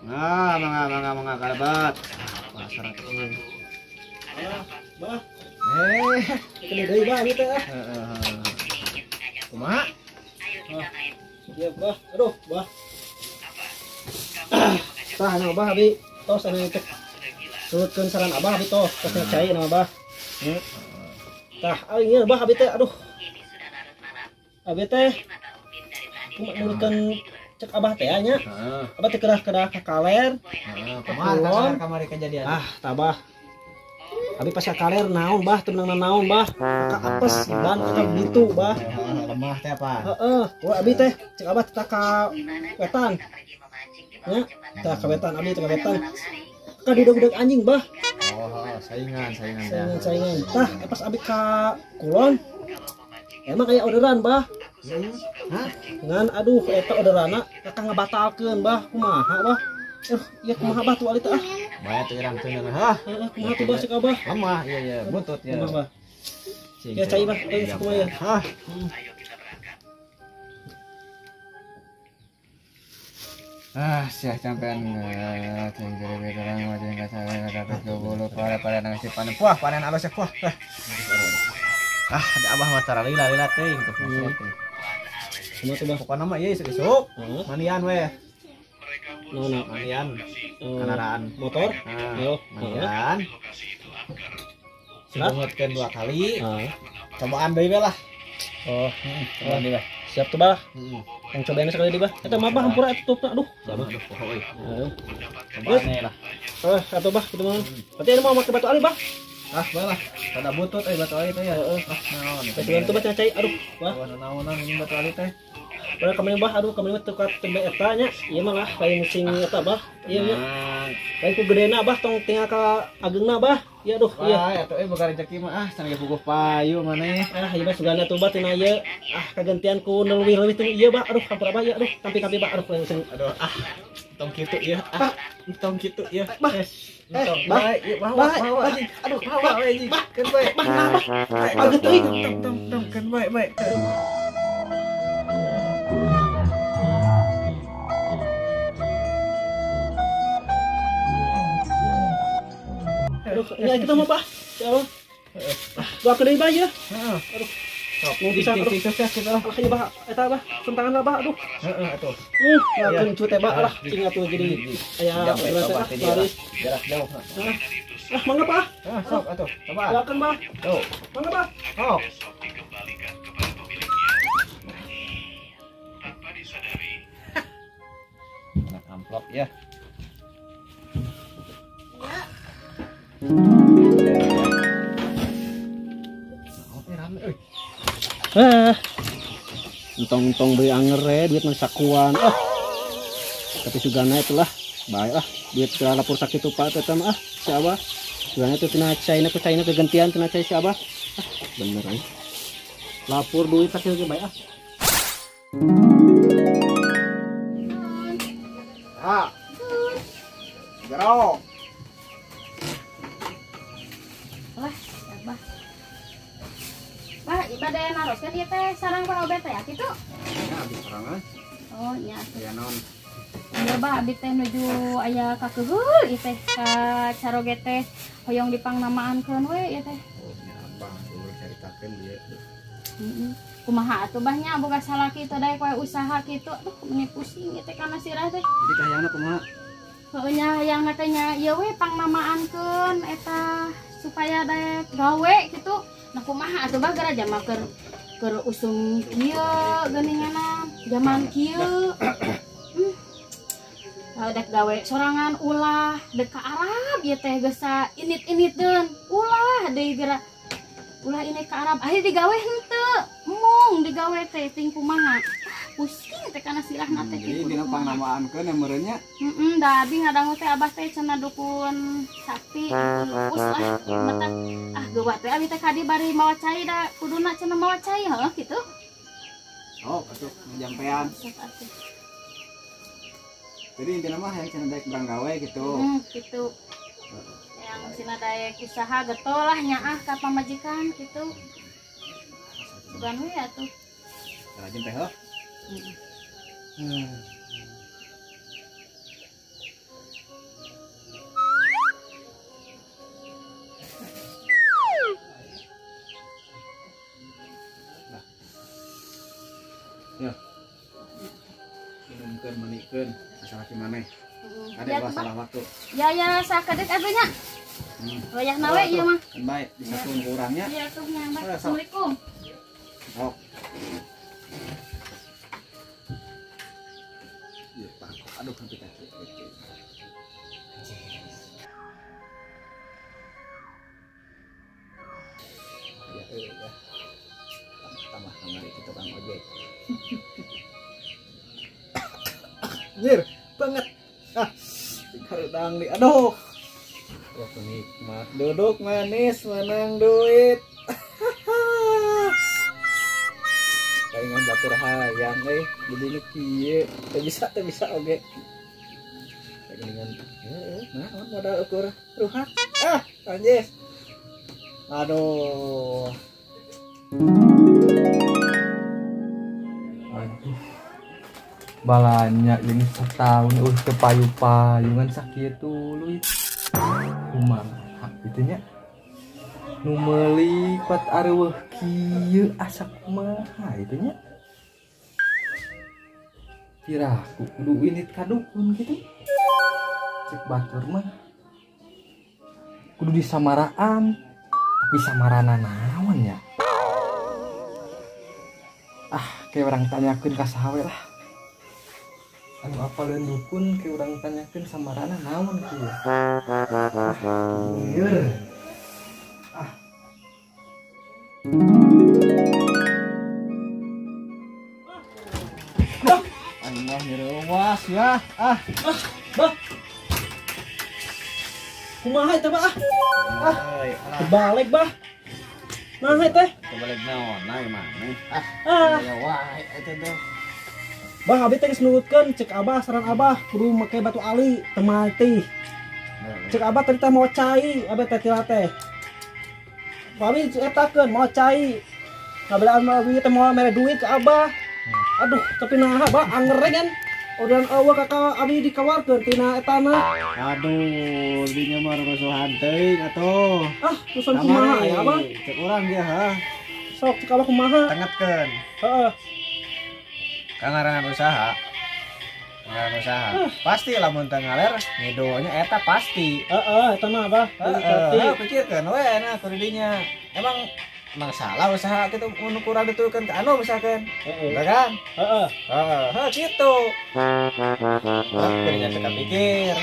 Nah, mangga karabat. Pasar atuh. Bah. Ini deui bah ieu teh. Kumaha? Iya bah. Aduh, bah. Tah anu bah abi tos anu teh. Surutkeun saran abah abi tos cai nama bah. Tah ieu bah abi teh aduh. Abi teh mulikeun cek abah teh nya. Abah teh kedah ka kaler. Kumaha kamari kejadian? Tabah. Abi pas ka kaler naon bah, teu meunang naon bah. Ka apes dan ka gitu bah. Lemah teh apa? Heeh, abi teh cek abah teh ka wetan. Nya, teh ka wetan abi teh ka wetan. Ka didag-dag anjing bah. Saingan. Saingan. Tah pas abi ka kulon. Emang aya orderan bah. Hah? Ngan aduh eta orderana kakak ngabatalkeun bah. Kumaha bah? Ya kumaha bah tuh ali teh ah. Bae teh urang teu hah. Kumaha tuh bah cek abah. Lemah iya butut ya. Kumaha bah? Ya cai bah, kumaha ya. Hah. Siah sampean cing jadi beterang macam kata dapat 20 para ngasih panen. Puah panen alus puah. Ada abah mata lila teuing tuh masalah teh. Kumaha tuh bah? Pokona mah ieu isuk. Manian we. Manian. Kendaraan Motor. Manian. Singetkeun 2 kali. Cobaan deui we lah. Cobaan deui bah. Siap tuh bah. Yang cobain sekali di bah. Eta mah bah hampura tutupna aduh. Poho euy. Cobaan lah. Atuh bah kitu mah. Berarti anu mau make batu ali bah. Balah. Kada butut batu ali teh ya. Naon. Batuan tuh bah cai aduh bah. Naonan ini batu ali teh. Padahal kemarin bah aduh kemarin tukat tembak eta nya. Ieu mah lah lain sing eta bah. Ieu nya. Lain ku gedena bah tong tinggal ka ageungna bah. Iya aduh iya. Atuh boga rezeki mah can ge puguh payu maneh. Ieu mah sugana tuh bah tina ieu. Kagantian ku leuwih-leuwih teh ieu bah aduh hampura bah ieu aduh tampi-tampi bah aduh lain sing Aduh tong kitu ieu. Tong kitu ieu. Bah. Bah. Aduh bawa we anjing. Keun bae. Bah. Ageut teuing. Tong keun bae. Aduh, ini kita mau bah. Ya Allah. Gua deui bah ya. Aduh. Sok nu bisa sukses kita. Ieu bah eta bah, sentangan lah bah aduh. Atuh. Ngakeun cu teh bah lah cing atuh jadi aya laris. Jarak jauh. Mangga bah. Sok atuh. Coba. Silakan bah. Tuh. Mangga bah. Sok. Amplop ya. Entong beli anger duit mah sakuan. Tapi sugana itulah baik duit ke lapor sakit tuh Pak teteh mah si Abah. Sugana itu tina caina ke caina kegantian tina cai si Abah. Bener lapor duit sakit ge baik Garo. Bah, ibadah naroskeun ieu teh sareng ka obet teh ya kitu. Ya abis sorangan. Oh nya. Ya non. Ieu bah abdi teh nuju aya ka keheul ieu teh ka Caroge teh hoyong dipangnamaankeun we ieu teh. Oh nya abang dulu caritakeun ieu. Kumaha atuh bah nya boga salaki teh daek we usaha kitu. Aduh meuni pusing ieu teh kana sirah teh. Jadi kayakna kumaha? Heuh nya hayangna teh nya ieu we pangnamaankeun eta supaya daek gawe kitu. Nah kumaha atuh bah gara jama keur usum kieu geuninganna zaman kieu. Dek gawe sorangan ulah dek ka Arab ieu teh geus init-initdeun. Ulah deui gara ulah ini ka Arab aya digawe henteu. Mung digawe teh ting kumaha. Pusing teh kana sirahna teh kitu. Jadi dina pangnamaankeun emeureun nya. Da abi ngadangu teh abah teh cenah dukun sakti us lah mata geuwat teh abi teh kadi bari mawa cai da kuduna cenah mawa cai heuh kitu. Oh, atuh jampean. Jadi intinya mah yang cenah daek gawe gitu. Gitu. Yang cenah daek usaha getol lah nyaah ka pamajikan gitu. Bukan we atuh. Rajin teh heuh. nurutkeun masalah gimana. Ada Ya, masalah waktu. ya sakadet atunya. Wayah nawe ieu mah. Kan baik disatuin ke orangnya. Iya tuh nya. Assalamualaikum. Oh. Iya, Pak. Aduh, sampai kaki. Ya. Tambah kamari kita Bang ojek. Anjir, banget. Kardang di aduh. Wah, penikmat. Duduk manis, menang duit. Palingan batur hayang jadi ini kieu. Teu bisa oge. Palingan nah, modal ukur ruhat. Anjir. Aduh. Aduh. Balanya ini setahun kepayu-payungan sakit tuluy. Kumaha itunya. Nu meuli kuat areueuh kieu asa kumaha itunya. Kiraku kudu winit ka dukun gitu. Cek batur mah kudu disamaraan. Tapi samarana naon ya? Kayak orang tanyakeun ka sahawe lah. Anu apaleun dukun kayak orang tanyakeun samarana naon kieu? Lieur. Allah nyereuwas ya. Bah. Kumaha eta Bah? Kebalik Bah. Nah teh. Kebalik naon? Nah mana? Ya wae eta teh. Bah, abi teh geus nurutkeun cek Abah saran Abah kudu make batu ali teu mati. Cek Abah tadi teh mau cai, abi teh tira teh. Abi etakeun mau cai. Ngabelaan abi teh mau mere duit ke Abah. Aduh, tapi nah Abah anger kan. Orderan eueuh kakak abi dikawarkeun tina etana. Aduh, dinya mah rusuhan teuing atuh. Rusun kumaha ya Abah? Cek urang dia Sok cek Abah kumaha? Tengetkeun. Heeh. Kangarangan usaha. Pasti lamun teu ngaler ngidonya eta pasti. Eta mah Abah. Pikirkeun we na kudu dinya. Emang salah usaha kitu mun kurang ditukeun ka anu misalkan. Enggak kan? Gitu. Kudunya teu kapikir.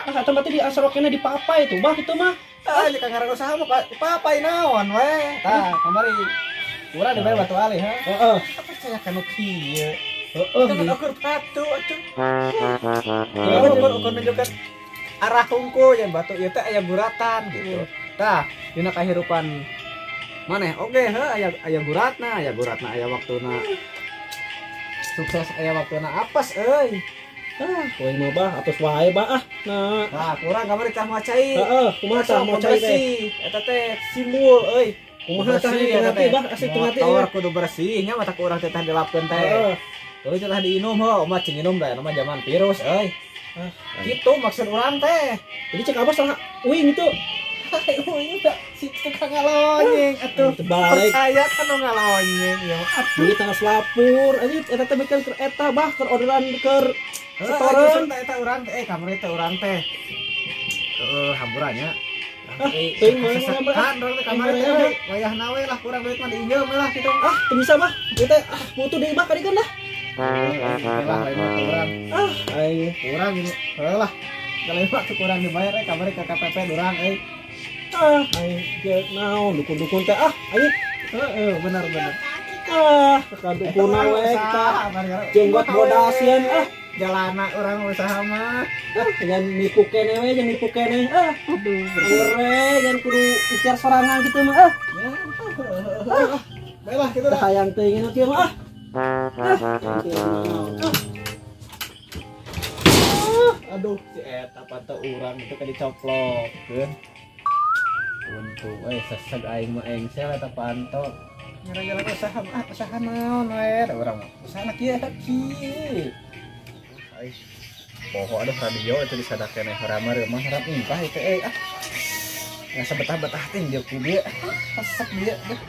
Eta berarti di asorokena di papai tuh Bah itu mah. Kangarangan usaha mah papai naon we. Tah, kamari urang dibere batu alih percaya kanu kieu. Kan ukur batu atuh. Ukur nunjukkeun arah hungku yang batu ieu teh aya guratan gitu. Tah, dina kahirupan maneh oge aya guratna aya waktuna. Sukses aya waktuna apes euy. Poe mah Bah, atus wae Bah Nah, kurang kamari tah macai. Kumaha tah mau cai teh? Eta teh simbol euy. Kumaha tah tengati Bah, asli tengati. Motor kudu bersih nya mata urang teh tah dilapkeun teh. Terus tah diinum mah cing inum da mah zaman virus euy. Gitu maksud urang teh. Jadi cek Abah salah uing itu. Uing da si tukang ngalonyeng atuh. Terbalik. Percaya kan nu ngalonyeng ya. Duit tanggal lapur. Anjing eta teh bikin keur eta Bah keur orderan keur setoran. Eta urang teh kamari teh urang teh. Hamburannya. Teuing mah Kan kamari teh wayah nawe lah kurang duit mah diinjeum lah kitu. Teu bisa Bah. Ieu teh butuh deui Bah kadikeun dah. Lah lain mah urang. Urang ini. Lah. Kalau mah kurang dibayar kamari ka KPP urang euy. Naon dukun-dukun teh anjing. Bener. Ka dukun we kita jenggot bodasian jalana orang usaha mah. Jangan nipu kene we, jangan nipu kene. Aduh, jangan kudu ikhtiar sorangan gitu mah. Baiklah gitu dah. Hayang teh ingin kieu mah. Aduh, si eta pantau urang itu kan dicoplokeun. Untung seseg aing mah engsel eta pantau. Gara-gara usaha naon we da urang mah. Usaha kieu kieu. Poho ada radio itu disadakeun harama mah harap impah itu ya sebetah-betah teh dia ku dia hasek dia deh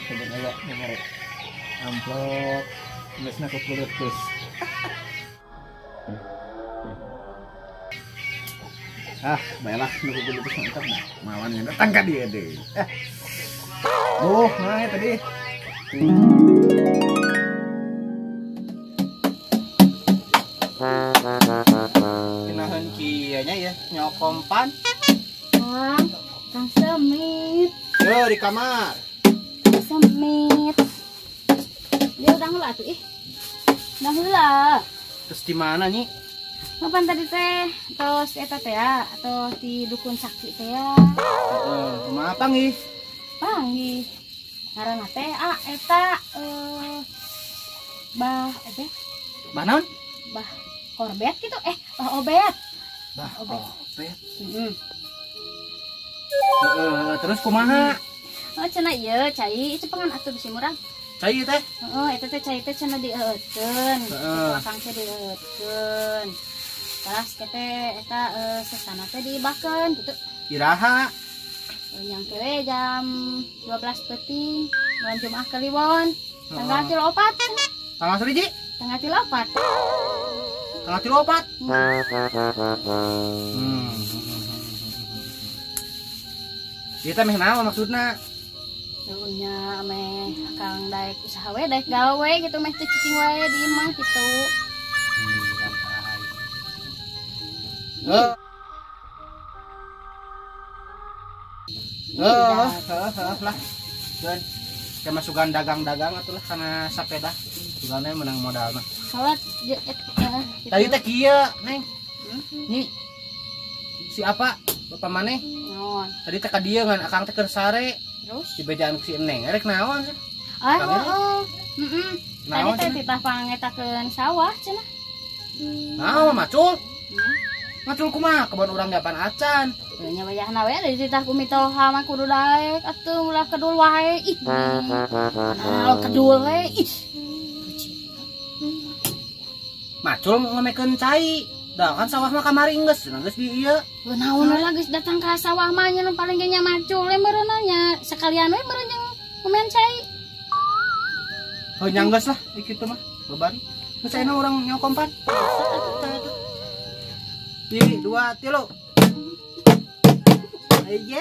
sebenarnya nomor amplop geusna ku kulit geus Baiklah nunggu dulu mantap. Mawan yang datang ka dia deh. Nah itu tadi. Kinahan kianya ya nyokompan. Kang Semit. Yo di kamar. Semit. Dia udah heula tuh ih. Udah heula. Terus di mana nih? Kapan tadi teh? Tos eta teh ya atau di dukun sakti teh ya. Kumaha panggih? Panggih. Ngaranna teh eta bah Bah naon? bah korbet gitu bah obet. Bah obet. Terus kumaha? Oh cenah ieu cai cepengan atuh bisi murah. Cai teh? Heeh eta teh cai teh cenah dieueutkeun. Akang teh dieueutkeun. Teras teh eta sesana teh diibakeun gitu. Iraha? Nyangke we jam 12 peuting bulan Jumaah Kliwon. Tanggal 3 Tanggal sabiji? Tanggal 3 Tanggal 3 Ieu teh meh naon maksudna? Dulunya meh akang daek usaha we daek gawe gitu meh teu cicing wae di imah gitu. Lah. Dan kita masukan dagang-dagang atulah kana sapeda. Sugana menang modal mah. Salat Tadi teh kieu, Neng. Nih. Si apa? Bapak maneh? naon. Tadi teh ka dieu ngan akang teh keur sare. Terus? Di bejaan si Neng. Erek naon sih? Tadi Naon teh cenah? titah pangetakeun sawah cenah. Naon macul? Macul kumaha? Kebon urang gapan acan. Nya wayahna we dari titah kumitoha mah kudu daek atuh ulah kedul wae. Ih. Naon kedul we. Ih. Macul ngamekeun cai. Da kan sawah mah kamari geus di ieu. Naon lah geus datang ka sawah mah nya paling ge nya macul we meureunna nya sekalian we meureun jeung ngomen cai. Heuh nyanggeus lah kitu mah. Beban. Geus ayeuna urang nyokompan. 1 2 3. Aja.